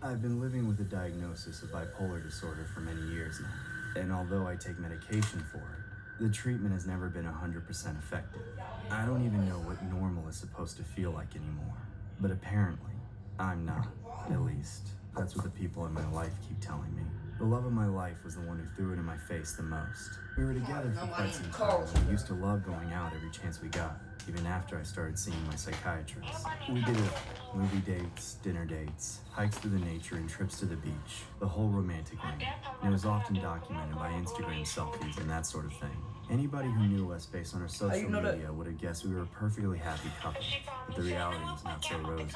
I've been living with a diagnosis of bipolar disorder for many years now, and although I take medication for it, the treatment has never been 100% effective. I don't even know what normal is supposed to feel like anymore, but apparently, I'm not. At least, that's what the people in my life keep telling me. The love of my life was the one who threw it in my face the most. We were together for quite some time, and we used to love going out every chance we got, even after I started seeing my psychiatrist. We did it all. Movie dates, dinner dates, hikes through the nature, and trips to the beach. The whole romantic ring. And it was often documented by Instagram selfies and that sort of thing. Anybody who knew us based on our social media would have guessed we were a perfectly happy couple, but the reality was not so rosy.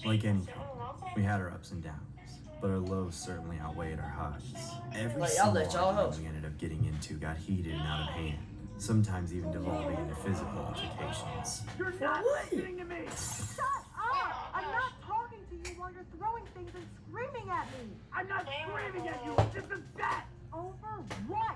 Like any couple, we had our ups and downs, but our lows certainly outweighed our highs. Every single argument we ended up getting into got heated and out of hand, sometimes even devolving into physical altercations. You're not listening to me! Shut up! I'm not talking to you while you're throwing things and screaming at me! I'm not screaming at you! It's just a bet! Over what?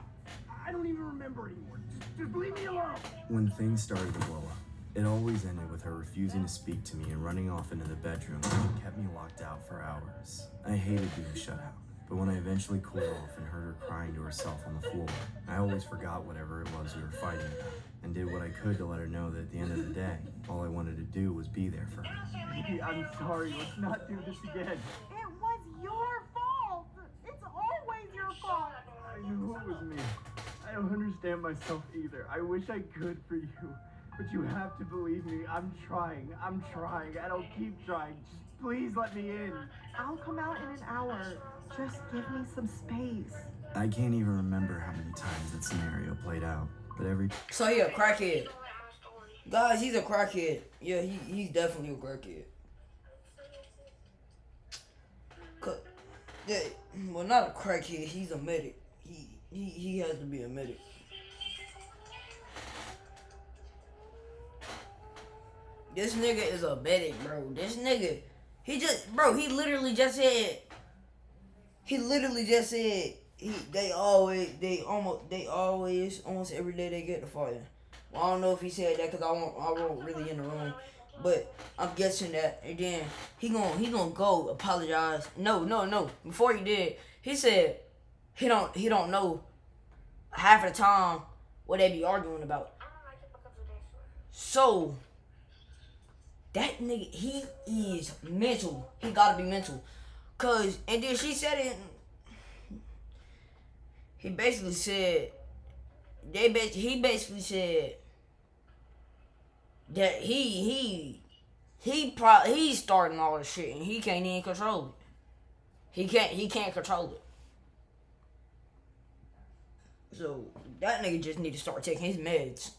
I don't even remember anymore. Just leave me alone! When things started to blow up, it always ended with her refusing to speak to me and running off into the bedroom, which kept me locked out for hours. I hated being shut out, but when I eventually cooled off and heard her crying to herself on the floor, I always forgot whatever it was we were fighting about, and did what I could to let her know that at the end of the day, all I wanted to do was be there for her. I'm sorry, let's not do this again. It was your fault! It's always your fault! I knew it was me. I don't understand myself either. I wish I could for you. But you have to believe me. I'm trying. And I'll keep trying. Just please let me in. I'll come out in an hour. Just give me some space. I can't even remember how many times that scenario played out, but every... So he a crackhead. Guys, he's a crackhead. Yeah, he's definitely a crackhead. Yeah, well, not a crackhead. He's a medic. He has to be a medic. This nigga is a medic, bro. This nigga, he literally just said, they always, almost every day they get to fighting. Well, I don't know if he said that because I won't really in the room, but I'm guessing that. And then he gonna go apologize. No. Before he did, he said he don't know half of the time what they be arguing about. So that nigga, he is mental. He gotta be mental. And then she said it. He basically said, he basically said that he's starting all this shit and he can't even control it. He can't control it. So that nigga just need to start taking his meds.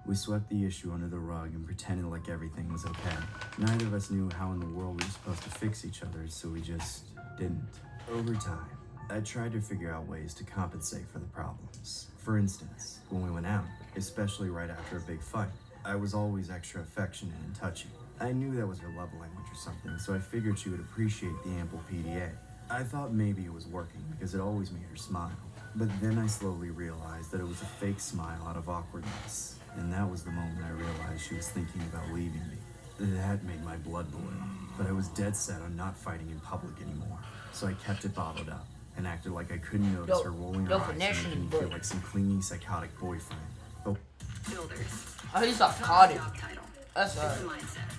We swept the issue under the rug and pretended like everything was okay. Neither of us knew how in the world we were supposed to fix each other, so we just didn't. Over time, I tried to figure out ways to compensate for the problems. For instance, when we went out, especially right after a big fight, I was always extra affectionate and touchy. I knew that was her love language or something, so I figured she would appreciate the ample PDA. I thought maybe it was working because it always made her smile. But then I slowly realized that it was a fake smile out of awkwardness. And that was the moment I realized she was thinking about leaving me. That made my blood boil. But I was dead set on not fighting in public anymore. So I kept it bottled up and acted like I couldn't notice her rolling her eyes and making me feel like some clingy psychotic boyfriend. But Builders. Oh, he's not caught it. Title. That's right. Mindset.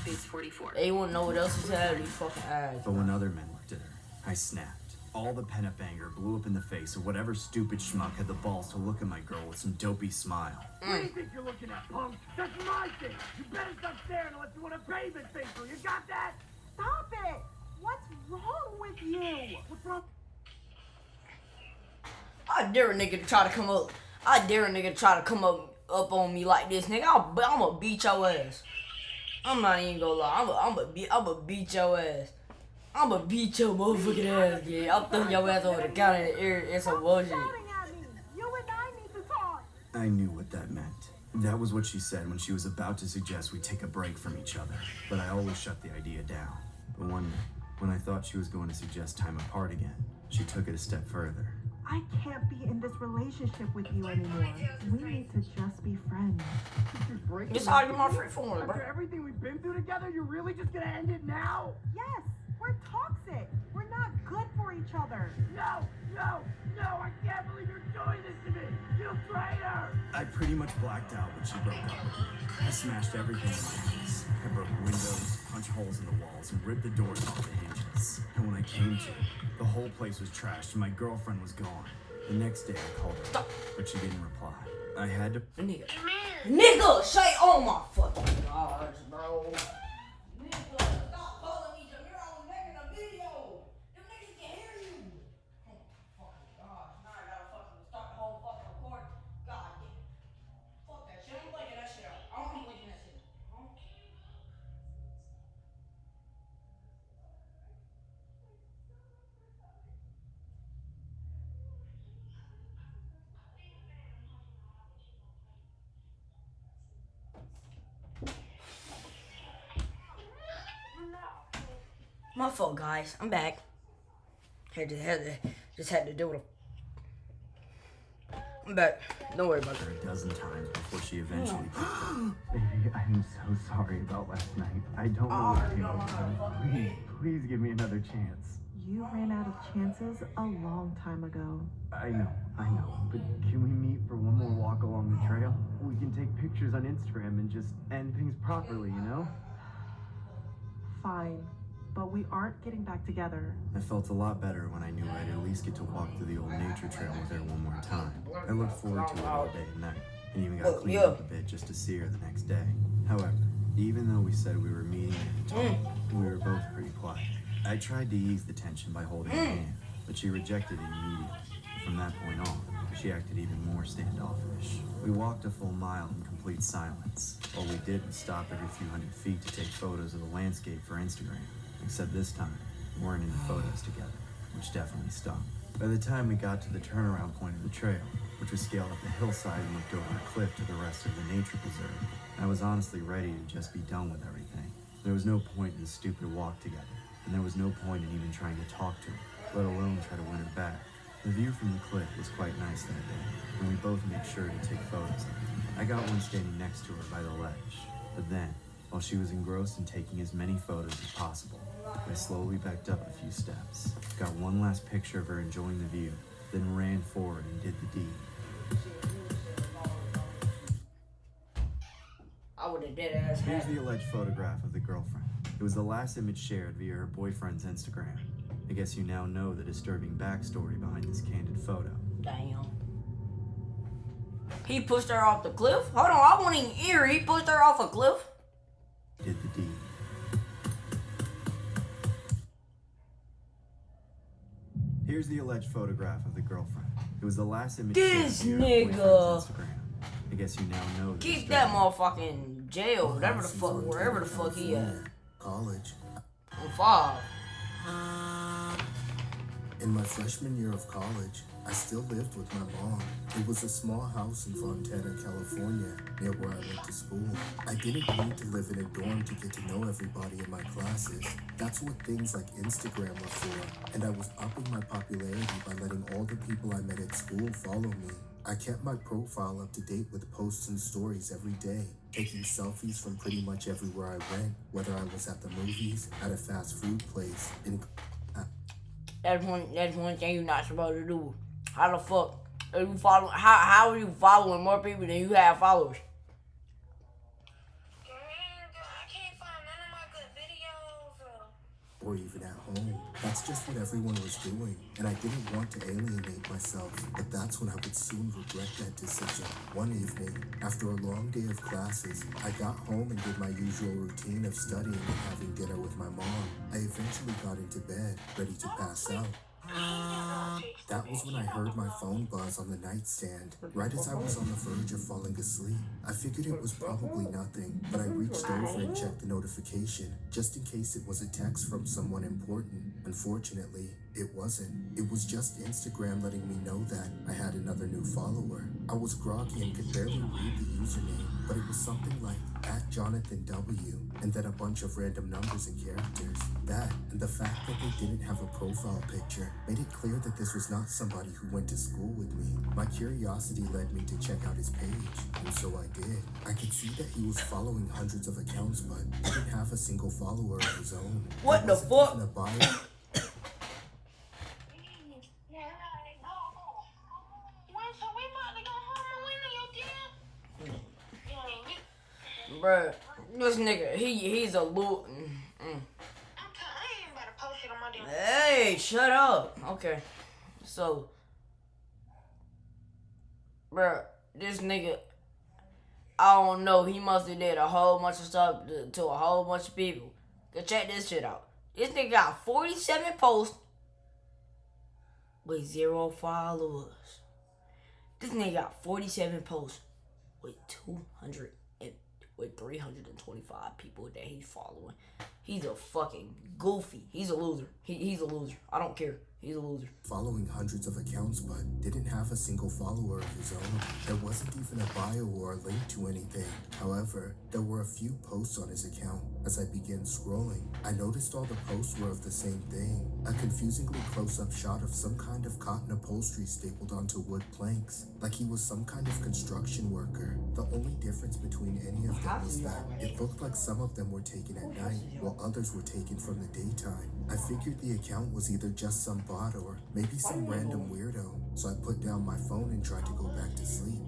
Phase 44. They wouldn't know what else is happening. These fucking ads. But when other men looked at her, I snapped. All the pent-up anger blew up in the face of whatever stupid schmuck had the balls to look at my girl with some dopey smile. What do you think you're looking at, punk? That's my thing! You better stop staring unless you want to bathe it, faithful. You got that? Stop it! What's wrong with you? What's wrong? I dare a nigga to try to come up. Up on me like this, nigga. I'ma beat your ass. I'm not even gonna lie. I'ma beat your ass. I'ma beat your motherfucking ass, yeah. I'm throwing your ass over the counter in the air and some bullshit. You and I need to talk. I knew what that meant. That was what she said when she was about to suggest we take a break from each other. But I always shut the idea down. But one day, when I thought she was going to suggest time apart again, she took it a step further. I can't be in this relationship with you anymore. We need to just be friends. Just argue my free form, bro. After everything we've been through together, you're really just gonna end it now? Yes. We're toxic. We're not good for each other. No! I can't believe you're doing this to me! You traitor! I pretty much blacked out when she broke up with me. I smashed everything in my house. I broke windows, punched holes in the walls, and ripped the doors off the hinges. And when I came to, the whole place was trashed and my girlfriend was gone. The next day I called her, but she didn't reply. I had to... Nigga, say, oh my fucking gosh, bro. Nigga, stop calling me Jameer. I was making a video. Them niggas can hear you. Oh my fucking gosh. Now I gotta fucking start the whole fucking recording. God damn. Fuck that shit. I'm blinking that shit out. I'm blinking that shit. My fault, guys. I'm back. Just had to do it. I'm back. Don't worry about her it. a dozen times before she eventually picked up. Baby, I'm so sorry about last night. I don't know what came over me. Please give me another chance. You ran out of chances a long time ago. I know. But can we meet for one more walk along the trail? We can take pictures on Instagram and just end things properly, you know? Fine. But we aren't getting back together. I felt a lot better when I knew I'd at least get to walk through the old nature trail with her one more time. I looked forward to it all day and night, and even got cleaned up a bit just to see her the next day. However, even though we said we were meeting and talking, we were both pretty quiet. I tried to ease the tension by holding her hand, but she rejected it immediately. From that point on, she acted even more standoffish. We walked a full mile in complete silence. All we did was stop every few hundred feet to take photos of the landscape for Instagram. Except this time, we weren't in the photos together, which definitely stung. By the time we got to the turnaround point of the trail, which was scaled up the hillside and looked over a cliff to the rest of the nature preserve, I was honestly ready to just be done with everything. There was no point in the stupid walk together, and there was no point in even trying to talk to her, let alone try to win her back. The view from the cliff was quite nice that day, and we both made sure to take photos of it. I got one standing next to her by the ledge, but then, while she was engrossed in taking as many photos as possible, I slowly backed up a few steps, got one last picture of her enjoying the view, then ran forward and did the deed. I would have dead ass Here's had. the alleged photograph of the girlfriend. It was the last image shared via her boyfriend's Instagram. I guess you now know the disturbing backstory behind this candid photo. Damn. He pushed her off the cliff? Hold on, I won't even hear. He pushed her off a cliff? Did the deed. Here's the alleged photograph of the girlfriend. It was the last image This shared via her nigga. boyfriend's Instagram. I guess you now know the Keep disturbing- that motherfucker in jail, whatever the fuck, wherever the fuck he at. College. On 5. In my freshman year of college, I still lived with my mom. It was a small house in Fontana, California, near where I went to school. I didn't need to live in a dorm to get to know everybody in my classes. That's what things like Instagram were for, and I was upping my popularity by letting all the people I met at school follow me. I kept my profile up to date with posts and stories every day, taking selfies from pretty much everywhere I went, whether I was at the movies, at a fast food place, in That's one thing you're not supposed to do. How the fuck are you follow? How are you following more people than you have followers? I can't find none of my good videos. or even at home. That's just what everyone was doing, and I didn't want to alienate myself, but that's when I would soon regret that decision. One evening, after a long day of classes, I got home and did my usual routine of studying and having dinner with my mom. I eventually got into bed, ready to pass out. That was when I heard my phone buzz on the nightstand, right as I was on the verge of falling asleep. I figured it was probably nothing, but I reached over and checked the notification, just in case it was a text from someone important. Unfortunately, it wasn't. It was just Instagram letting me know that I had another new follower. I was groggy and could barely read the username, but it was something like @JonathanW and then a bunch of random numbers and characters. That, and the fact that they didn't have a profile picture, made it clear that this was not somebody who went to school with me. My curiosity led me to check out his page, and so I did. I could see that he was following hundreds of accounts, but didn't have a single follower of his own. What There the wasn't fuck? even a bio. So we about to go home and win your deal? Bruh, this nigga, he's a loot. I ain't about to post it on my damn. Hey, shut up. Okay. So, bruh, this nigga, I don't know, he must have did a whole bunch of stuff to a whole bunch of people. Go check this shit out. This nigga got 47 posts with 0 followers. This nigga got 47 posts with 325 people that he's following. He's a fucking goofy. He's a loser. He's a loser. I don't care. He's a loser. Following hundreds of accounts, but didn't have a single follower of his own. There wasn't even a bio or a link to anything. However, there were a few posts on his account. As I began scrolling, I noticed all the posts were of the same thing. A confusingly close-up shot of some kind of cotton upholstery stapled onto wood planks, like he was some kind of construction worker. The only difference between any of them was that it looked like some of them were taken at night, while others were taken from the daytime. I figured the account was either just some bot or maybe some random weirdo, so I put down my phone and tried to go back to sleep.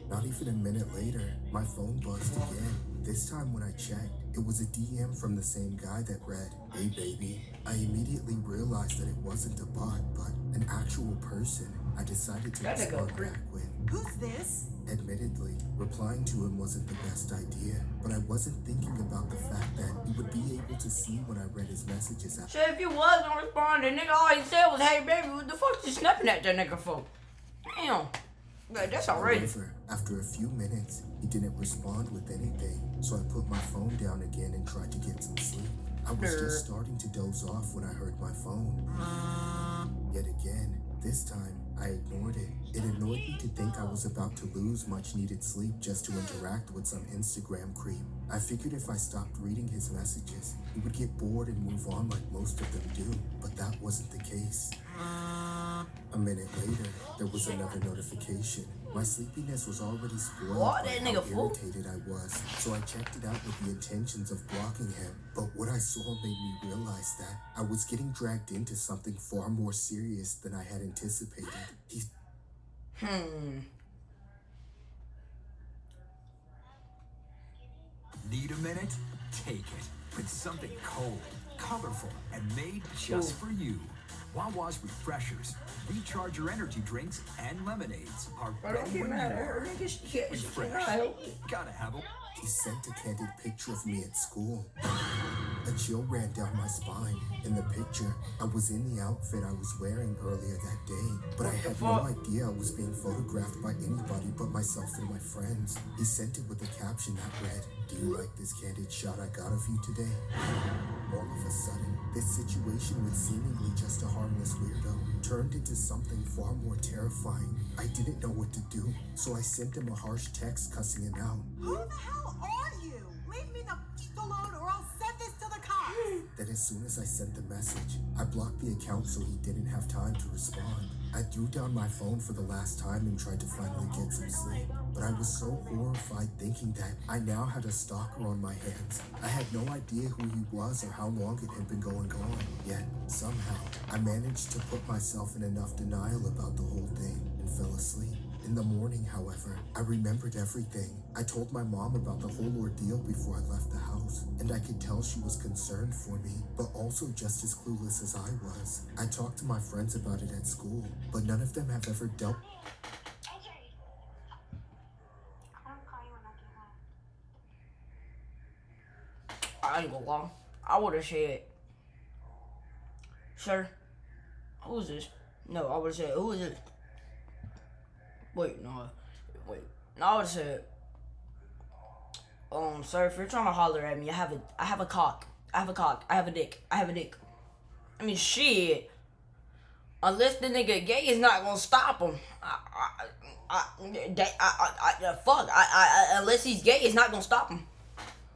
Not even a minute later, my phone buzzed again. This time when I checked, it was a DM from the same guy that read, "Hey baby." I immediately realized that it wasn't a bot, but an actual person. I decided to That nigga respond creep. back with, Who's this? admittedly, replying to him wasn't the best idea, but I wasn't thinking about the fact that he would be able to see when I read his messages out. Shit, if you was gonna respond, the nigga all he said was, "Hey baby, what the fuck you snapping at that nigga for?" Damn. Like, that's outrageous. However, after a few minutes, he didn't respond with anything, so I put my phone down again and tried to get some sleep. I was just starting to doze off when I heard my phone. Yet again, this time, I ignored it. It annoyed me to think I was about to lose much needed sleep just to interact with some Instagram creep. I figured if I stopped reading his messages, he would get bored and move on like most of them do, but that wasn't the case. A minute later, there was another notification. My sleepiness was already spoiled What? by That how nigga fool? irritated I was, so I checked it out with the intentions of blocking him. But what I saw made me realize that I was getting dragged into something far more serious than I had anticipated. Need a minute? Take it. With something cold, colorful, and made just for you. Wawa's Refreshers. Recharge your energy drinks and lemonades are Bro, ready don't get when mad you at her. are. Nigga, she can't Refresh. help it. Gotta have a... He sent a candid picture of me at school. A chill ran down my spine. In the picture, I was in the outfit I was wearing earlier that day, but I had no idea I was being photographed by anybody but myself and my friends. He sent it with a caption that read, "Do you like this candid shot I got of you today?" All of a sudden, this situation with seemingly just a harmless weirdo turned into something far more terrifying. I didn't know what to do, so I sent him a harsh text cussing him out. Who the hell are you? Leave me the f alone or I'll send this to the cops. Then as soon as I sent the message, I blocked the account so he didn't have time to respond. I threw down my phone for the last time and tried to finally get some sleep, but I was so horrified thinking that I now had a stalker on my hands. I had no idea who he was or how long it had been going on, yet somehow I managed to put myself in enough denial about the whole thing and fell asleep. In the morning, however, I remembered everything. I told my mom about the whole ordeal before I left the house, and I could tell she was concerned for me, but also just as clueless as I was. I talked to my friends about it at school, but none of them have ever dealt. Okay. I'll call you when I get home. I ain't gonna lie. I would have said, "Sir, who is this?" No, I would have said, "Who is this?" Wait, no. Wait. No, I would have said, sir, if you're trying to holler at me, I have a cock. I have a cock. I have a dick. I have a dick. I mean, shit. Unless the nigga gay is not gonna stop him. Unless he's gay, it's not gonna stop him.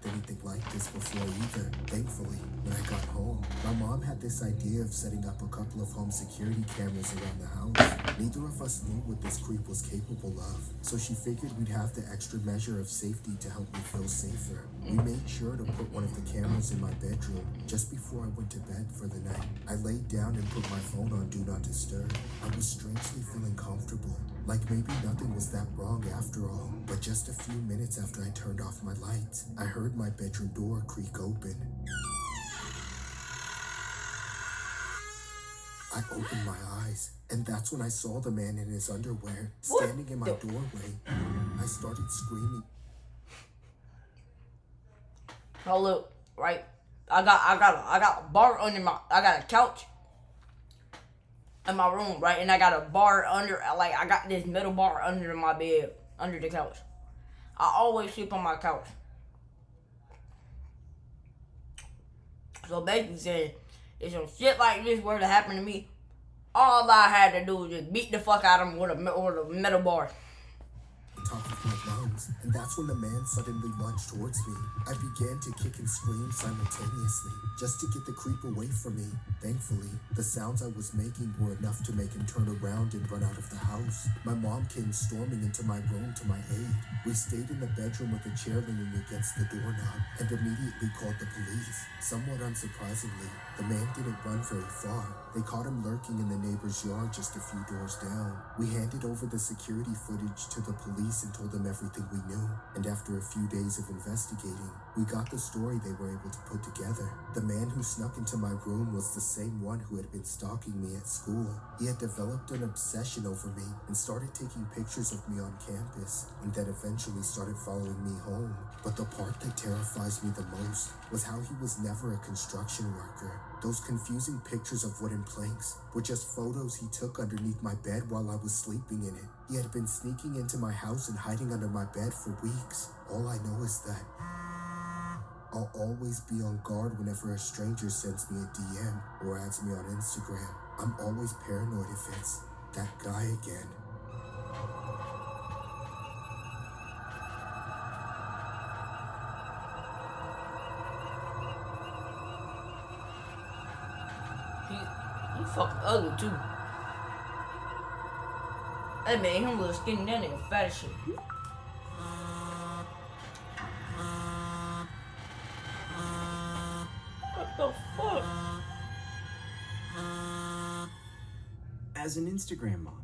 Anything like this before either. Thankfully, when I got home, my mom had this idea of setting up a couple of home security cameras around the house. Neither of us knew what this creep was capable of, so she figured we'd have the extra measure of safety to help me feel safer. We made sure to put one of the cameras in my bedroom just before I went to bed for the night. I laid down and put my phone on Do Not Disturb. I was strangely feeling comfortable, like maybe nothing was that wrong after all. But just a few minutes after I turned off my lights, I heard my bedroom door creak open. I opened my eyes, and that's when I saw the man in his underwear standing in my doorway. I started screaming. Oh look, right? I got a bar under my. I got a couch in my room, right? And I got a bar under. Like I got this metal bar under my bed, under the couch. I always sleep on my couch. So basically saying, if some shit like this were to happen to me, all I had to do was just beat the fuck out of him with a metal bar. Top of my lungs, and that's when the man suddenly lunged towards me. I began to kick and scream simultaneously, just to get the creep away from me. Thankfully, the sounds I was making were enough to make him turn around and run out of the house. My mom came storming into my room to my aid. We stayed in the bedroom with a chair leaning against the doorknob and immediately called the police. Somewhat unsurprisingly, the man didn't run very far. They caught him lurking in the neighbor's yard just a few doors down. We handed over the security footage to the police and told them everything we knew. And after a few days of investigating, we got the story they were able to put together. The man who snuck into my room was the same one who had been stalking me at school. He had developed an obsession over me and started taking pictures of me on campus, and then eventually started following me home. But the part that terrifies me the most was how he was never a construction worker. Those confusing pictures of wooden planks were just photos he took underneath my bed while I was sleeping in it. He had been sneaking into my house and hiding under my bed for weeks. All I know is that I'll always be on guard whenever a stranger sends me a DM or adds me on Instagram. I'm always paranoid if it's that guy again. He fucking ugly too. That made him a little skinny, that nigga fat as shit. What the fuck? As an Instagram model,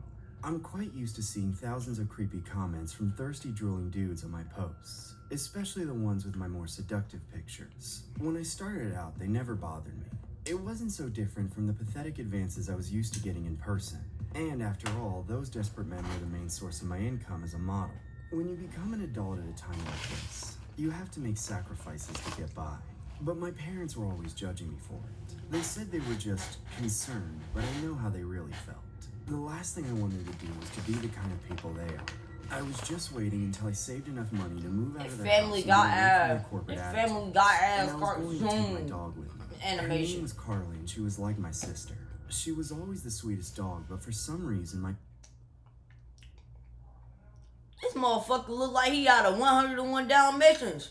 I'm quite used to seeing thousands of creepy comments from thirsty, drooling dudes on my posts, especially the ones with my more seductive pictures. When I started out, they never bothered me. It wasn't so different from the pathetic advances I was used to getting in person. And after all, those desperate men were the main source of my income as a model. When you become an adult at a time like this, you have to make sacrifices to get by. But my parents were always judging me for it. They said they were just concerned, but I know how they really felt. The last thing I wanted to do was to be the kind of people they are. I was just waiting until I saved enough money to move out of their house and get away from their corporate attitude. Family Guy And ass I was going to take my cartoon dog with me. Her animation. name was Carly, and she was like my sister. She was always the sweetest dog, but for some reason, my This motherfucker look like he out of 101 Dalmatians.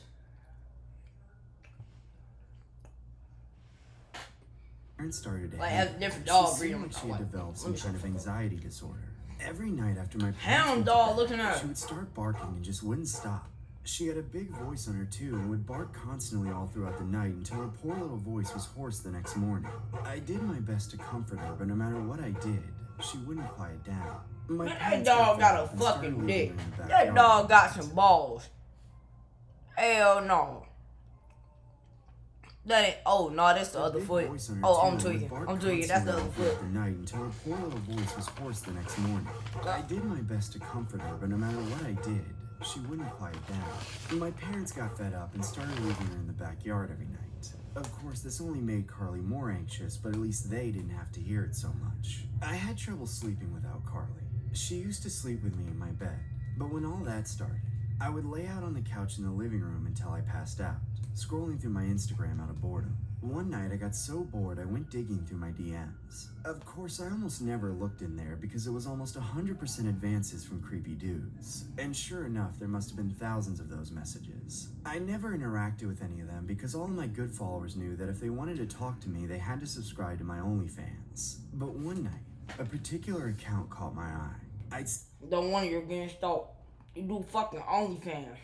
parents started to Like, hate as a her. different She dog seemed breed, like she I'm had like, developed let some me kind of shut the fuck up. anxiety disorder. Every night after my parents Hound went to dog bed, looking at her. she would start barking and just wouldn't stop. She had a big voice on her too and would bark constantly all throughout the night until her poor little voice was hoarse the next morning. I did my best to comfort her, but no matter what I did, she wouldn't quiet down. My Man, that parents dog got got a fed up and started fucking leaving dick. her in the That backyard. dog got some balls. Hell no. That ain't. Oh no, that's the other big foot. voice on her Oh, too I'm and would tweaking. bark I'm tweaking. That's the constantly other all throughout foot. the night until her poor little voice was hoarse the next morning. I did my best to comfort her, but no matter what I did, she wouldn't quiet down. My parents got fed up and started leaving her in the backyard every night. Of course, this only made Carly more anxious, but at least they didn't have to hear it so much. I had trouble sleeping without Carly. She used to sleep with me in my bed, but when all that started, I would lay out on the couch in the living room until I passed out, scrolling through my Instagram out of boredom. One night I got so bored I went digging through my DMs. Of course, I almost never looked in there because it was almost 100% advances from creepy dudes. And sure enough, there must have been thousands of those messages. I never interacted with any of them because all of my good followers knew that if they wanted to talk to me, they had to subscribe to my OnlyFans. But one night, a particular account caught my eye. Don't want you're getting stalked. You do fucking OnlyFans.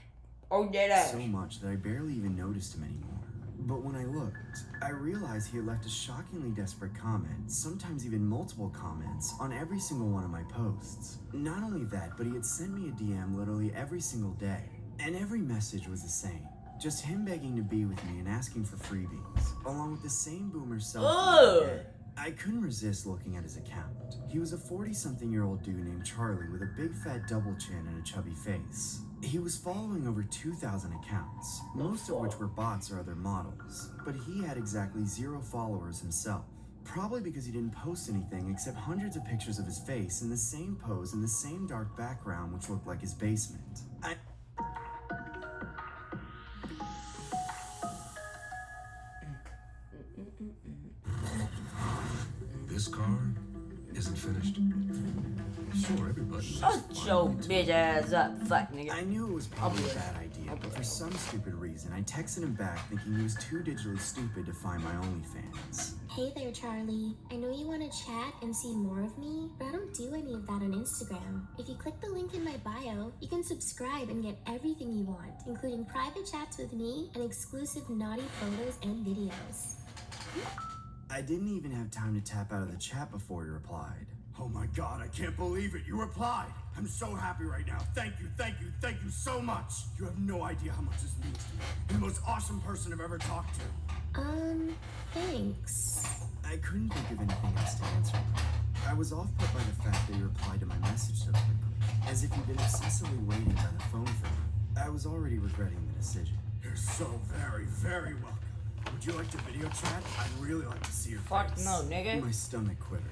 Oh, dead ass. So much that I barely even noticed him anymore. But when I looked, I realized he had left a shockingly desperate comment, sometimes even multiple comments, on every single one of my posts. Not only that, but he had sent me a DM literally every single day. And every message was the same. Just him begging to be with me and asking for freebies, along with the same boomer selfie. I couldn't resist looking at his account. He was a 40-something-year-old dude named Charlie with a big fat double chin and a chubby face. He was following over 2,000 accounts, most of which were bots or other models, but he had exactly 0 followers himself. Probably because he didn't post anything except hundreds of pictures of his face in the same pose in the same dark background which looked like his basement. This car isn't finished. Sure, everybody. Shut your bitch ass up, fuck nigga. I knew it was probably a bad idea, but for some stupid reason, I texted him back thinking he was too digitally stupid to find my OnlyFans. Hey there, Charlie. I know you want to chat and see more of me, but I don't do any of that on Instagram. If you click the link in my bio, you can subscribe and get everything you want, including private chats with me and exclusive naughty photos and videos. I didn't even have time to tap out of the chat before he replied. Oh my god, I can't believe it. You replied. I'm so happy right now. Thank you so much. You have no idea how much this means to me. You're the most awesome person I've ever talked to. Thanks. I couldn't think of anything else to answer. I was off-put by the fact that he replied to my message so quickly, as if he'd been obsessively waiting by the phone for me. I was already regretting the decision. You're so very welcome. Would you like to video chat? I'd really like to see your Fuck face. no, nigga. My stomach quivered.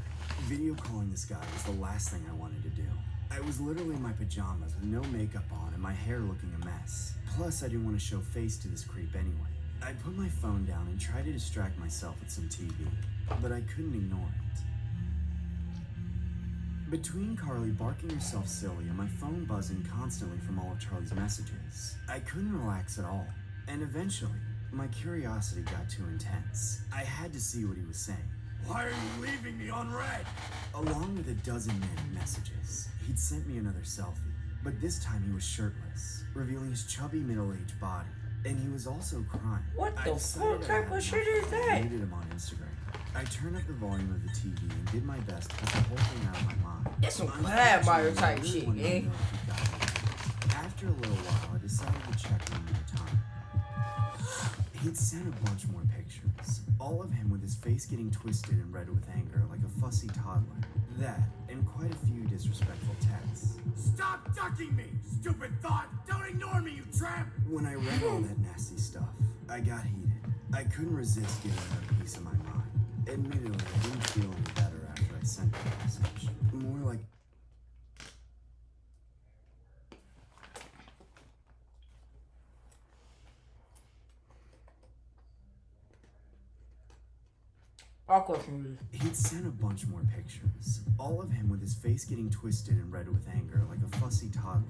Video calling this guy was the last thing I wanted to do. I was literally in my pajamas with no makeup on and my hair looking a mess. Plus, I didn't want to show face to this creep anyway. I put my phone down and tried to distract myself with some TV, but I couldn't ignore it. Between Carly barking herself silly and my phone buzzing constantly from all of Charlie's messages, I couldn't relax at all. And eventually, my curiosity got too intense. I had to see what he was saying. Why are you leaving me on red? Along with a dozen minute messages, he'd sent me another selfie, but this time he was shirtless, revealing his chubby middle-aged body, and he was also crying. What the fuck type of shit is that? I hated him on Instagram. I turned up the volume of the TV and did my best to put the whole thing out of my mind. That's some bad buyer type Unfortunately, shit, I really eh? wanted to know if he got it. After a little while, I decided to check one more time. He'd sent a bunch more pictures, all of him with his face getting twisted and red with anger like a fussy toddler. That, and quite a few disrespectful texts. Stop ducking me, stupid thought! Don't ignore me, you tramp! When I read all that nasty stuff, I got heated. I couldn't resist giving her a piece of my mind. Admittedly, I didn't feel any better after I sent the message. More like he'd sent a bunch more pictures, all of him with his face getting twisted and red with anger like a fussy toddler.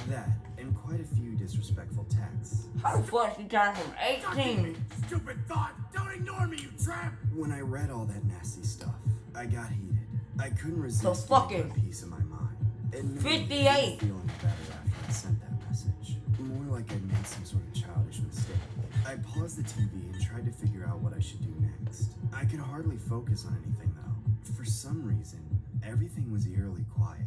That, and quite a few disrespectful texts. How the fuck you turn from Ducking me, 18? stupid thought! Don't ignore me, you tramp! When I read all that nasty stuff, I got heated. I couldn't resist So giving fucking her a piece of my mind. Admittedly, 58. I didn't feel any better after I sent that message. More like I'd made some sort of childish mistake. I paused the TV and tried to figure out what I should do next. I could hardly focus on anything though. For some reason, everything was eerily quiet.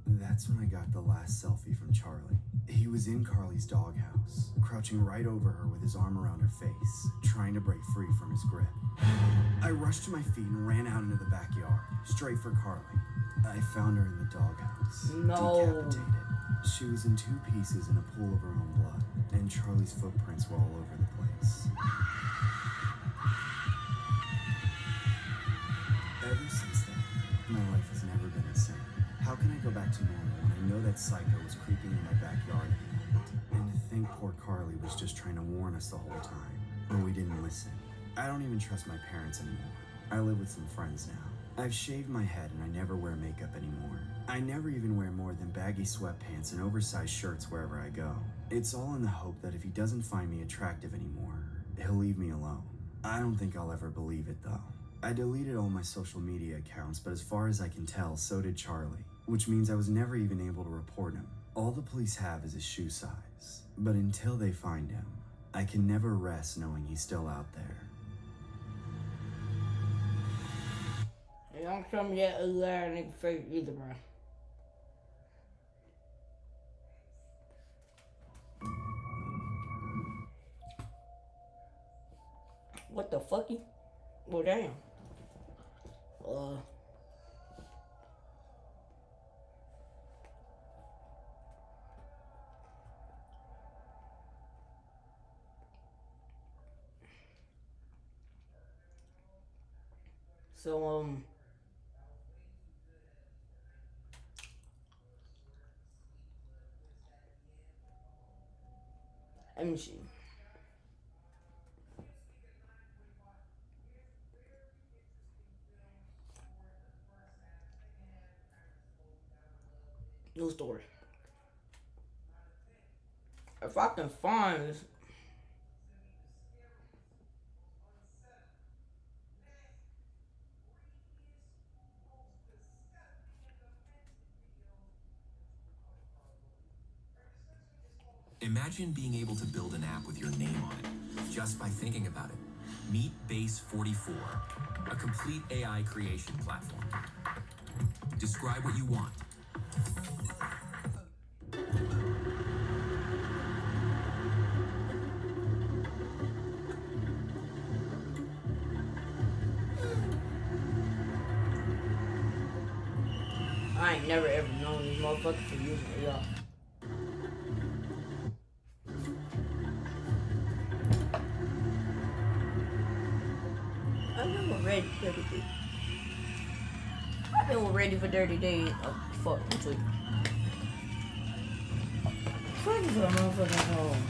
That's when I got the last selfie from Charlie. He was in Carly's doghouse, crouching right over her with his arm around her face, trying to break free from his grip. I rushed to my feet and ran out into the backyard, straight for Carly. I found her in the doghouse, No. decapitated. She was in 2 pieces in a pool of her own blood, and Charlie's footprints were all over the place. Ever since then, my life has never been the same. How can I go back to normal when I know that psycho was creeping in my backyard every night? And to think poor Carly was just trying to warn us the whole time, but we didn't listen. I don't even trust my parents anymore. I live with some friends now. I've shaved my head and I never wear makeup anymore. I never even wear more than baggy sweatpants and oversized shirts wherever I go. It's all in the hope that if he doesn't find me attractive anymore, he'll leave me alone. I don't think I'll ever believe it though. I deleted all my social media accounts, but as far as I can tell, so did Charlie, which means I was never even able to report him. All the police have is his shoe size, but until they find him, I can never rest knowing he's still out there. Hey, don't show me that ugly ass nigga face either, bro. What the fucky? Well, damn. So, let me see. New story. If I can find this. Imagine being able to build an app with your name on it, just by thinking about it. Meet Base 44, a complete AI creation platform. Describe what you want. I ain't never ever known these motherfuckers for using AI. I've been ready for 30 days. I've been ready for 30 days. Oh, fuck, I'm tweaking. Fuck for a motherfucking home.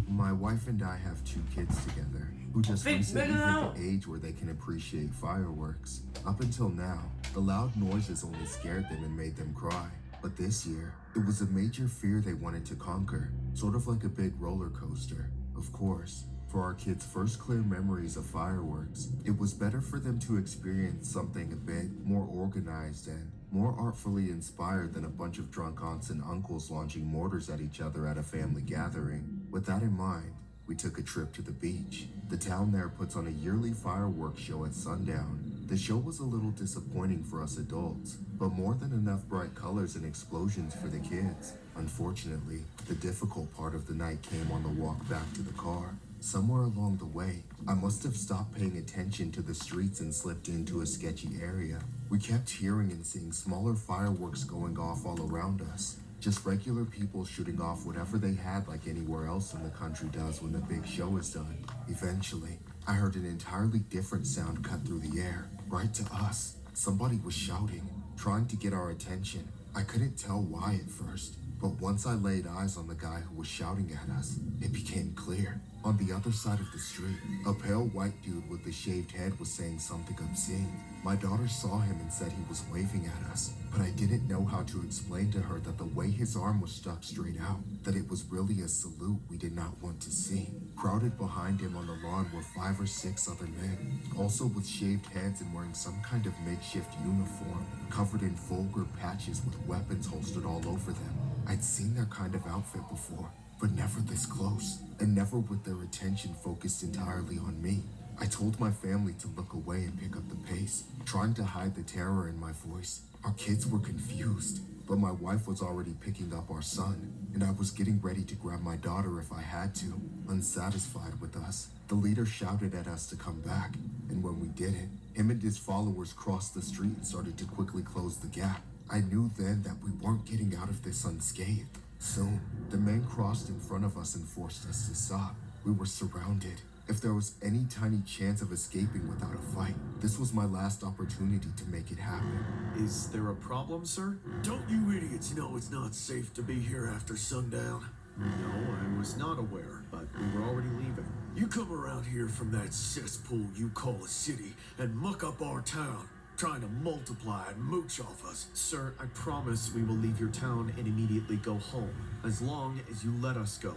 My wife and I have 2 kids together who just recently hit the age where they can appreciate fireworks. Up until now, the loud noises only scared them and made them cry. But this year, it was a major fear they wanted to conquer, sort of like a big roller coaster. Of course, for our kids' first clear memories of fireworks, it was better for them to experience something a bit more organized and more artfully inspired than a bunch of drunk aunts and uncles launching mortars at each other at a family gathering. With that in mind, we took a trip to the beach. The town there puts on a yearly fireworks show at sundown. The show was a little disappointing for us adults, but more than enough bright colors and explosions for the kids. Unfortunately, the difficult part of the night came on the walk back to the car. Somewhere along the way, I must have stopped paying attention to the streets and slipped into a sketchy area. We kept hearing and seeing smaller fireworks going off all around us. Just regular people shooting off whatever they had like anywhere else in the country does when the big show is done. Eventually, I heard an entirely different sound cut through the air, right to us. Somebody was shouting, trying to get our attention. I couldn't tell why at first, but once I laid eyes on the guy who was shouting at us, it became clear. On the other side of the street, a pale white dude with a shaved head was saying something obscene. My daughter saw him and said he was waving at us, but I didn't know how to explain to her that the way his arm was stuck straight out, that it was really a salute we did not want to see. Crowded behind him on the lawn were 5 or 6 other men, also with shaved heads and wearing some kind of makeshift uniform, covered in vulgar patches with weapons holstered all over them. I'd seen their kind of outfit before, but never this close, and never with their attention focused entirely on me. I told my family to look away and pick up the pace, trying to hide the terror in my voice. Our kids were confused, but my wife was already picking up our son, and I was getting ready to grab my daughter if I had to. Unsatisfied with us, the leader shouted at us to come back, and when we didn't, him and his followers crossed the street and started to quickly close the gap. I knew then that we weren't getting out of this unscathed. Soon, the men crossed in front of us and forced us to stop. We were surrounded. If there was any tiny chance of escaping without a fight, this was my last opportunity to make it happen. Is there a problem, sir? Don't you idiots know it's not safe to be here after sundown? No, I was not aware, but we were already leaving. You come around here from that cesspool you call a city and muck up our town, trying to multiply and mooch off us. Sir, I promise we will leave your town and immediately go home, as long as you let us go.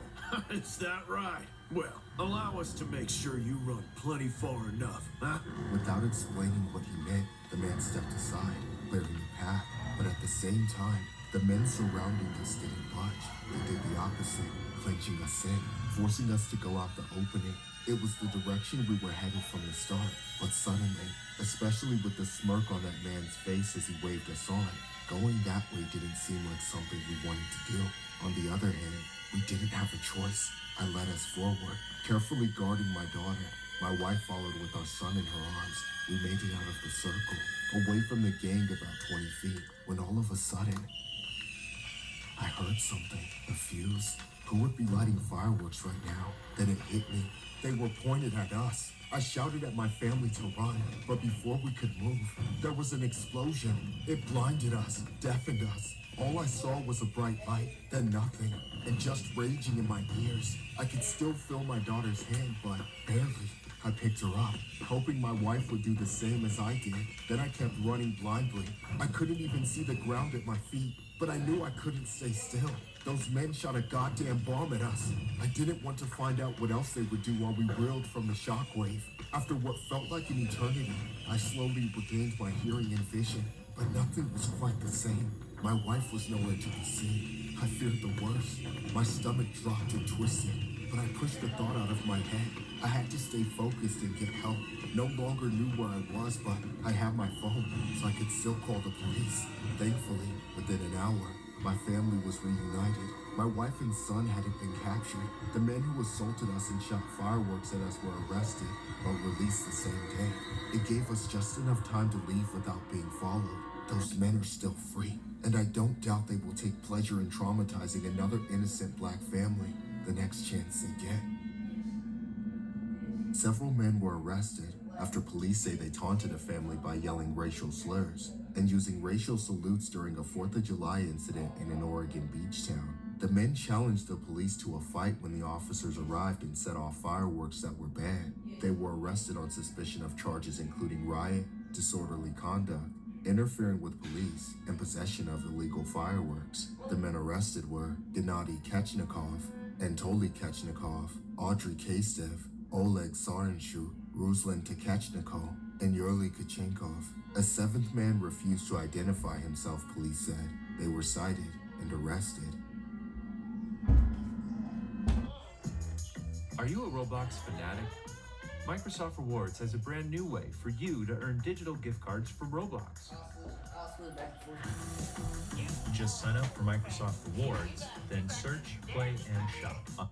Is that right? Well, allow us to make sure you run plenty far enough, huh? Without explaining what he meant, the man stepped aside, clearing the path. But at the same time, the men surrounding us didn't budge. They did the opposite, clenching us in, forcing us to go out the opening. It was the direction we were headed from the start, but suddenly, especially with the smirk on that man's face as he waved us on, going that way didn't seem like something we wanted to do. On the other hand, we didn't have a choice. I led us forward, carefully guarding my daughter. My wife followed with our son in her arms. We made it out of the circle, away from the gang about 20 feet, when all of a sudden, I heard something. A fuse. Who would be lighting fireworks right now? Then it hit me. They were pointed at us. I shouted at my family to run, but before we could move, there was an explosion. It blinded us, deafened us. All I saw was a bright light, then nothing, and just raging in my ears. I could still feel my daughter's hand, but barely. I picked her up, hoping my wife would do the same as I did. Then I kept running blindly. I couldn't even see the ground at my feet, but I knew I couldn't stay still. Those men shot a goddamn bomb at us. I didn't want to find out what else they would do while we reeled from the shockwave. After what felt like an eternity, I slowly regained my hearing and vision, but nothing was quite the same. My wife was nowhere to be seen. I feared the worst. My stomach dropped and twisted, but I pushed the thought out of my head. I had to stay focused and get help. No longer knew where I was, but I had my phone, so I could still call the police. Thankfully, within an hour, my family was reunited. My wife and son hadn't been captured. The men who assaulted us and shot fireworks at us were arrested, but released the same day. It gave us just enough time to leave without being followed. Those men are still free, and I don't doubt they will take pleasure in traumatizing another innocent black family the next chance they get. Several men were arrested after police say they taunted a family by yelling racial slurs and using racial salutes during a 4th of July incident in an Oregon beach town. The men challenged the police to a fight when the officers arrived and set off fireworks that were banned. They were arrested on suspicion of charges including riot, disorderly conduct, interfering with police, and possession of illegal fireworks. The men arrested were Gennady Kechnikov, Anatoly Kechnikov, Audrey Kastev, Oleg Sarenchuk, Ruslan Takechnikov, and Yurly Kachenkov. A 7th man refused to identify himself, police said. They were cited and arrested. Are you a Roblox fanatic? Microsoft Rewards has a brand new way for you to earn digital gift cards from Roblox. Just sign up for Microsoft Rewards, then search, play, and shop.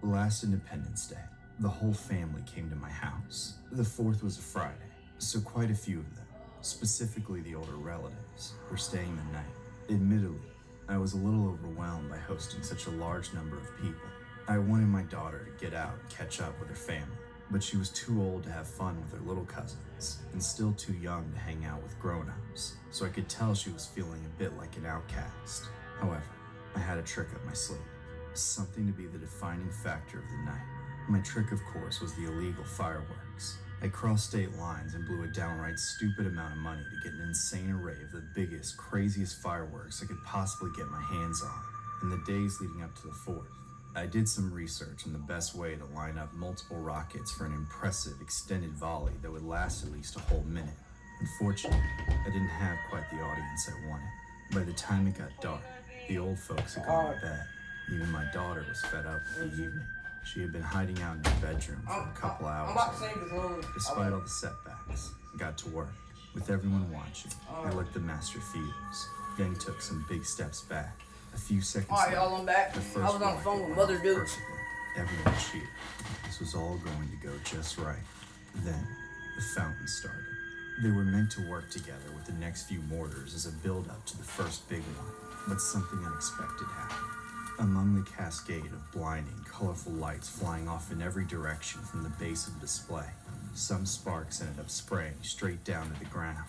Last Independence Day, the whole family came to my house. The 4th was a Friday, so quite a few of them, specifically the older relatives, were staying the night. Admittedly, I was a little overwhelmed by hosting such a large number of people. I wanted my daughter to get out and catch up with her family, but she was too old to have fun with her little cousins and still too young to hang out with grown-ups, so I could tell she was feeling a bit like an outcast. However, I had a trick up my sleeve, something to be the defining factor of the night. My trick, of course, was the illegal fireworks. I crossed state lines and blew a downright stupid amount of money to get an insane array of the biggest, craziest fireworks I could possibly get my hands on in the days leading up to the 4th. I did some research on the best way to line up multiple rockets for an impressive extended volley that would last at least a whole minute. Unfortunately, I didn't have quite the audience I wanted. By the time it got dark, the old folks had gone to bed. Even my daughter was fed up with the evening. She had been hiding out in her bedroom for a couple hours already. Despite all the setbacks, I got to work. With everyone watching, I lit the master fuse, then took some big steps back. A few seconds Alright, y'all, I'm back. the I first was on the phone rocket with went Mother off Duke. perfectly, Everyone cheered. This was all going to go just right. Then, the fountain started. They were meant to work together with the next few mortars as a build-up to the first big one, but something unexpected happened. Among the cascade of blinding, colorful lights flying off in every direction from the base of the display, some sparks ended up spraying straight down to the ground,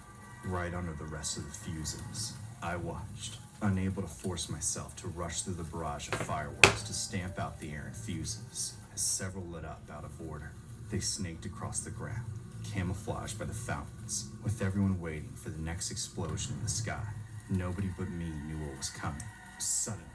right under the rest of the fuses. I watched, unable to force myself to rush through the barrage of fireworks to stamp out the errant fuses, as several lit up out of order. They snaked across the ground, camouflaged by the fountains, with everyone waiting for the next explosion in the sky. Nobody but me knew what was coming. Suddenly,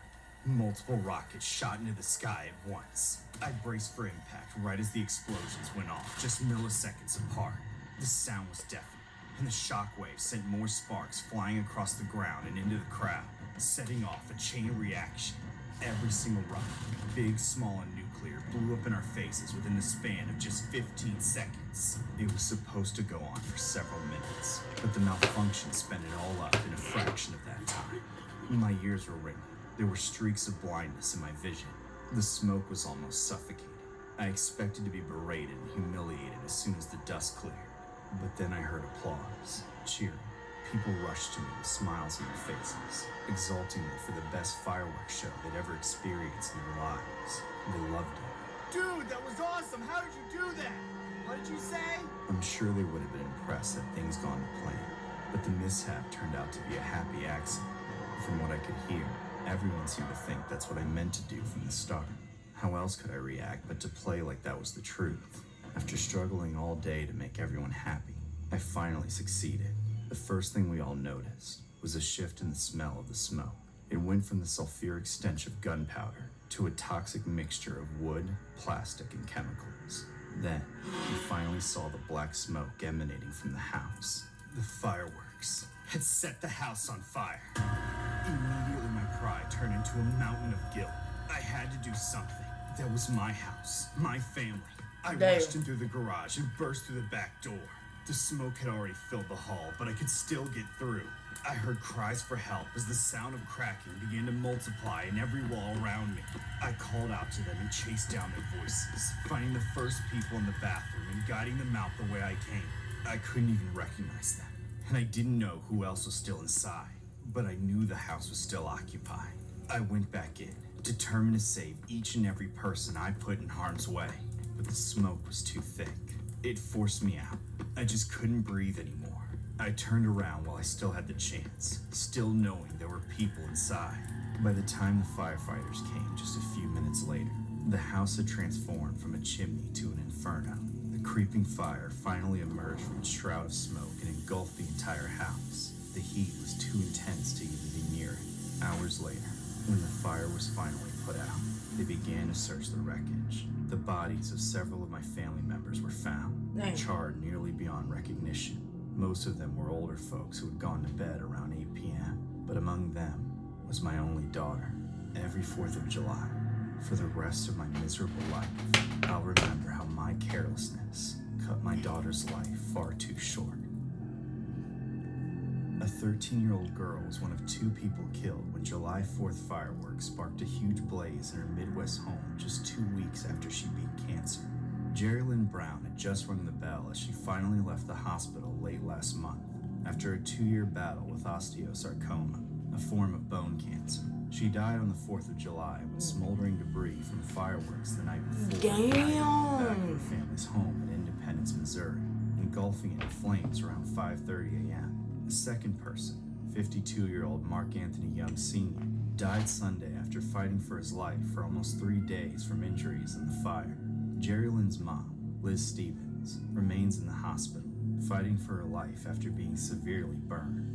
multiple rockets shot into the sky at once. I braced for impact right as the explosions went off, just milliseconds apart. The sound was deafening, and the shockwave sent more sparks flying across the ground and into the crowd, setting off a chain reaction. Every single rocket, big, small, and nuclear, blew up in our faces within the span of just 15 seconds. It was supposed to go on for several minutes, but the malfunction sped it all up in a fraction of that time. My ears were ringing. There were streaks of blindness in my vision. The smoke was almost suffocating. I expected to be berated and humiliated as soon as the dust cleared. But then I heard applause, cheering. People rushed to me with smiles on their faces, exulting me for the best fireworks show they'd ever experienced in their lives. They loved it. Dude, that was awesome! How did you do that? What did you say? I'm sure they would have been impressed had things gone to plan, but the mishap turned out to be a happy accident. From what I could hear, everyone seemed to think that's what I meant to do from the start. How else could I react but to play like that was the truth? After struggling all day to make everyone happy, I finally succeeded. The first thing we all noticed was a shift in the smell of the smoke. It went from the sulfuric stench of gunpowder to a toxic mixture of wood, plastic, and chemicals. Then, we finally saw the black smoke emanating from the house. The fireworks had set the house on fire. Immediately, my pride turned into a mountain of guilt. I had to do something. That was my house, my family. I rushed in through the garage and burst through the back door. The smoke had already filled the hall, but I could still get through. I heard cries for help as the sound of cracking began to multiply in every wall around me. I called out to them and chased down their voices, finding the first people in the bathroom and guiding them out the way I came. I couldn't even recognize them, and I didn't know who else was still inside, but I knew the house was still occupied. I went back in, determined to save each and every person I put in harm's way, but the smoke was too thick. It forced me out. I just couldn't breathe anymore. I turned around while I still had the chance, still knowing there were people inside. By the time the firefighters came just a few minutes later, the house had transformed from a chimney to an inferno. The creeping fire finally emerged from its shroud of smoke and engulfed the entire house. The heat was too intense to even be near it. Hours later, when the fire was finally put out, they began to search the wreckage. The bodies of several of my family members were found, charred nearly beyond recognition. Most of them were older folks who had gone to bed around 8 p.m., but among them was my only daughter. Every 4th of July, for the rest of my miserable life, I'll remember how my carelessness cut my daughter's life far too short. A 13-year-old girl was one of 2 people killed when July 4th fireworks sparked a huge blaze in her Midwest home just 2 weeks after she beat cancer. Jerry Lynn Brown had just rung the bell as she finally left the hospital late last month after a 2-year battle with osteosarcoma, a form of bone cancer. She died on the 4th of July when smoldering debris from fireworks the night before back in her family's home in Independence, Missouri, engulfing it in flames around 5:30 a.m. The second person, 52-year-old Mark Anthony Young Sr., died Sunday after fighting for his life for almost 3 days from injuries in the fire. Jerry Lynn's mom, Liz Stevens, remains in the hospital, fighting for her life after being severely burned.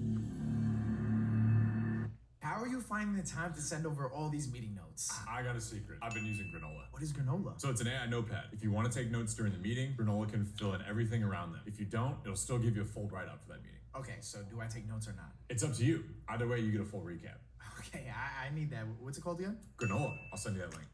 How are you finding the time to send over all these meeting notes? I got a secret. I've been using Granola. What is Granola? So it's an AI notepad. If you want to take notes during the meeting, Granola can fill in everything around them. If you don't, it'll still give you a full write-up for that meeting. Okay, so do I take notes or not? It's up to you. Either way, you get a full recap. Okay, I need that. What's it called again? Granola. I'll send you that link.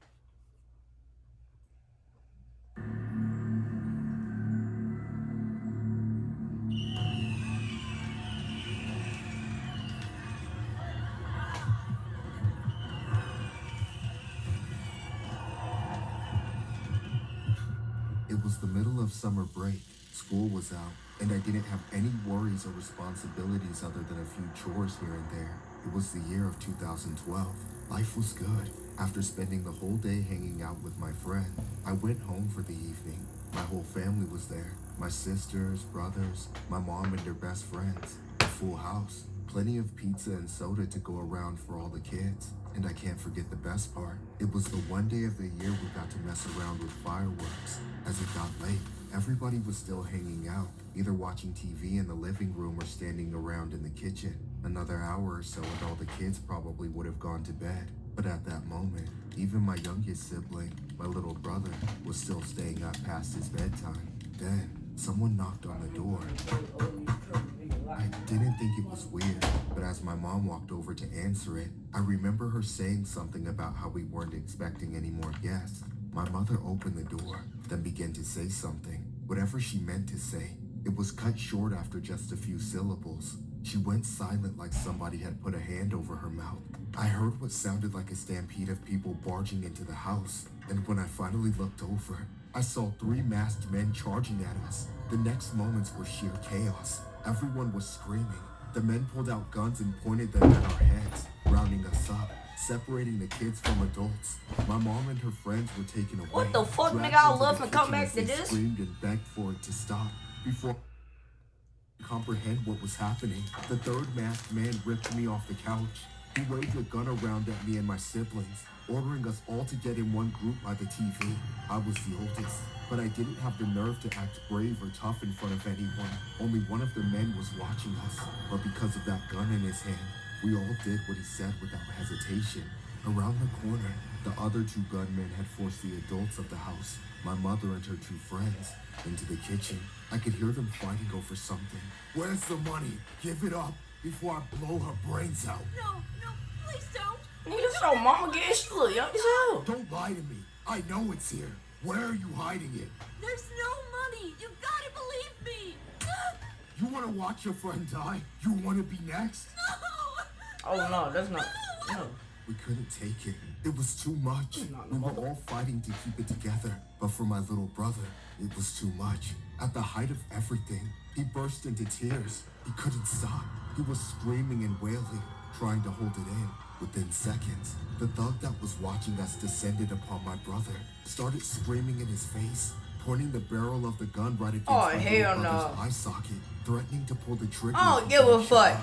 It was the middle of summer break, school was out, and I didn't have any worries or responsibilities other than a few chores here and there. It was the year of 2012. Life was good. After spending the whole day hanging out with my friend, I went home for the evening. My whole family was there. My sisters, brothers, my mom and their best friends. A full house. Plenty of pizza and soda to go around for all the kids. And I can't forget the best part. It was the one day of the year we got to mess around with fireworks. As it got late, everybody was still hanging out, either watching TV in the living room or standing around in the kitchen. Another hour or so and all the kids probably would have gone to bed. But at that moment, even my youngest sibling, my little brother, was still staying up past his bedtime. Then, someone knocked on the door. I didn't think it was weird, but as my mom walked over to answer it, I remember her saying something about how we weren't expecting any more guests. My mother opened the door, then began to say something. Whatever she meant to say, it was cut short after just a few syllables. She went silent like somebody had put a hand over her mouth. I heard what sounded like a stampede of people barging into the house, and when I finally looked over, I saw 3 masked men charging at us. The next moments were sheer chaos. Everyone was screaming. The men pulled out guns and pointed them at our heads, rounding us up, separating the kids from adults. My mom and her friends were taken away. What the fuck, dragged nigga? I into love the to come kitchen back as to they this. Screamed and begged for it to stop. Before I could comprehend what was happening, the 3rd masked man ripped me off the couch. He waved a gun around at me and my siblings, ordering us all to get in one group by the TV. I was the oldest, but I didn't have the nerve to act brave or tough in front of anyone. Only one of the men was watching us, but because of that gun in his hand, we all did what he said without hesitation. Around the corner, the other 2 gunmen had forced the adults of the house, my mother and her 2 friends, into the kitchen. I could hear them fighting over something. Where's the money? Give it up before I blow her brains out. No, please don't. Nigga, this your mama getting she look young as hell. Don't lie to me. I know it's here. Where are you hiding it? There's no money. You gotta believe me. You want to watch your friend die? You want to be next? Oh no, that's not. No. We couldn't take it. It was too much. We were all fighting to keep it together. But for my little brother, it was too much. At the height of everything, he burst into tears. He couldn't stop. He was screaming and wailing, trying to hold it in. Within seconds, the thug that was watching us descended upon my brother, started screaming in his face, pointing the barrel of the gun right against my little brother's eye socket, threatening to pull the trigger. I don't give a fuck.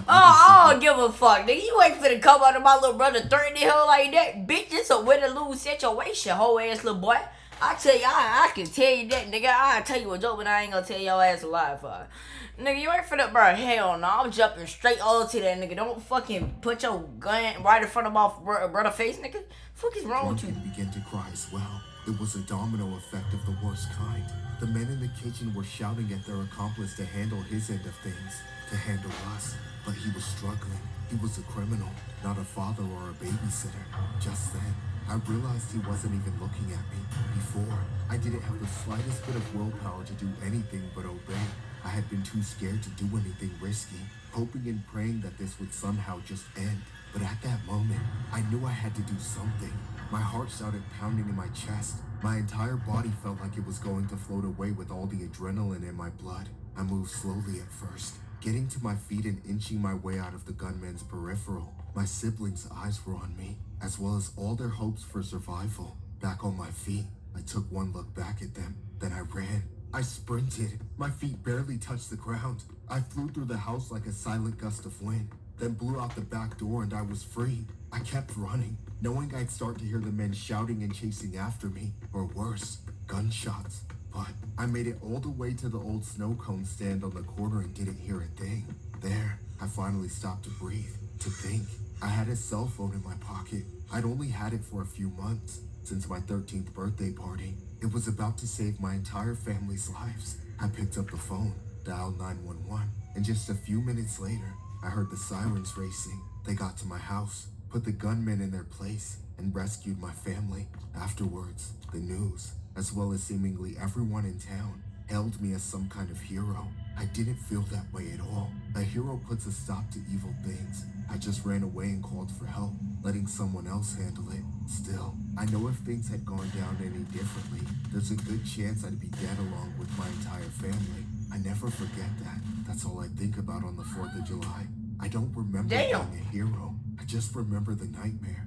I don't give a fuck. Nigga, you ain't finna come out of my little brother threatening her like that. Bitch, it's a win-or-lose situation, hoe ass little boy. I tell you, I can tell you that, nigga. I'll tell you a joke, but I ain't gonna tell your ass a lie for it. Nigga, you ain't finna, bro. Hell no. I'm jumping straight over to that nigga. Don't fucking put your gun right in front of my brother face, nigga. Fuck is wrong with you? Began to cry as well. It was a domino effect of the worst kind. The men in the kitchen were shouting at their accomplice to handle his end of things, to handle us. But he was struggling. He was a criminal, not a father or a babysitter. Just then, I realized he wasn't even looking at me. Before, I didn't have the slightest bit of willpower to do anything but obey. I had been too scared to do anything risky, hoping and praying that this would somehow just end. But at that moment, I knew I had to do something. My heart started pounding in my chest. My entire body felt like it was going to float away with all the adrenaline in my blood. I moved slowly at first, getting to my feet and inching my way out of the gunman's peripheral. My siblings' eyes were on me, as well as all their hopes for survival. Back on my feet, I took one look back at them, then I ran. I sprinted. My feet barely touched the ground. I flew through the house like a silent gust of wind, then blew out the back door and I was free. I kept running, knowing I'd start to hear the men shouting and chasing after me, or worse, gunshots. But I made it all the way to the old snow cone stand on the corner and didn't hear a thing. There, I finally stopped to breathe, to think. I had a cell phone in my pocket. I'd only had it for a few months, since my 13th birthday party. It was about to save my entire family's lives. I picked up the phone, dialed 911, and just a few minutes later, I heard the sirens racing. They got to my house, put the gunmen in their place, and rescued my family. Afterwards, the news, as well as seemingly everyone in town, hailed me as some kind of hero. I didn't feel that way at all. A hero puts a stop to evil things. I just ran away and called for help, letting someone else handle it. Still, I know if things had gone down any differently, there's a good chance I'd be dead along with my entire family. I never forget that. That's all I think about on the 4th of July. I don't remember being a hero. I just remember the nightmare.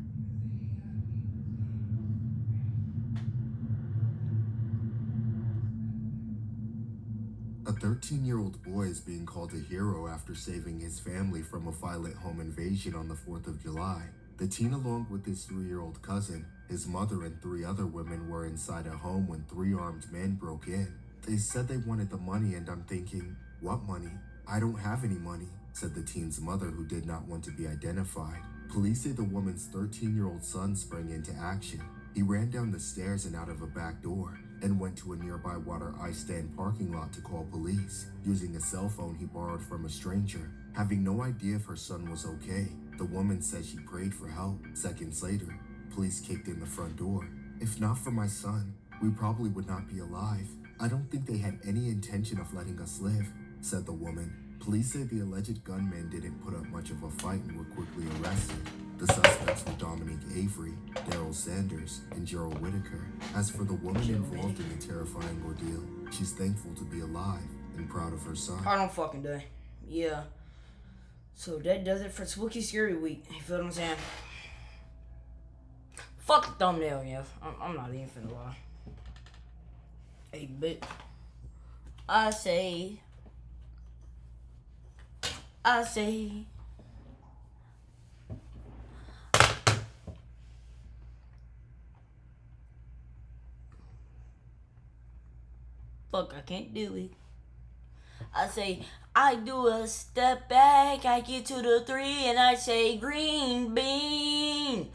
A 13-year-old boy is being called a hero after saving his family from a violent home invasion on the 4th of July. The teen, along with his 3-year-old cousin, his mother, and 3 other women were inside a home when 3 armed men broke in. They said they wanted the money, and I'm thinking, what money? I don't have any money, said the teen's mother, who did not want to be identified. Police say the woman's 13-year-old son sprang into action. He ran down the stairs and out of a back door, and went to a nearby water ice stand parking lot to call police, using a cell phone he borrowed from a stranger. Having no idea if her son was okay, the woman said she prayed for help. Seconds later, police kicked in the front door. If not for my son, we probably would not be alive. I don't think they had any intention of letting us live, said the woman. Police say the alleged gunmen didn't put up much of a fight and were quickly arrested. The suspects were Dominic Avery, Daryl Sanders, and Gerald Whitaker. As for the woman involved in the terrifying ordeal, she's thankful to be alive and proud of her son. I don't fucking die. Yeah. So that does it for Spooky Scary Week. You feel what I'm saying? Fuck the thumbnail, yeah. I'm not even finna lie. Hey, bitch. I say. Fuck, I can't do it. I say, I do a step back, I get to the 3, and I say, green bean.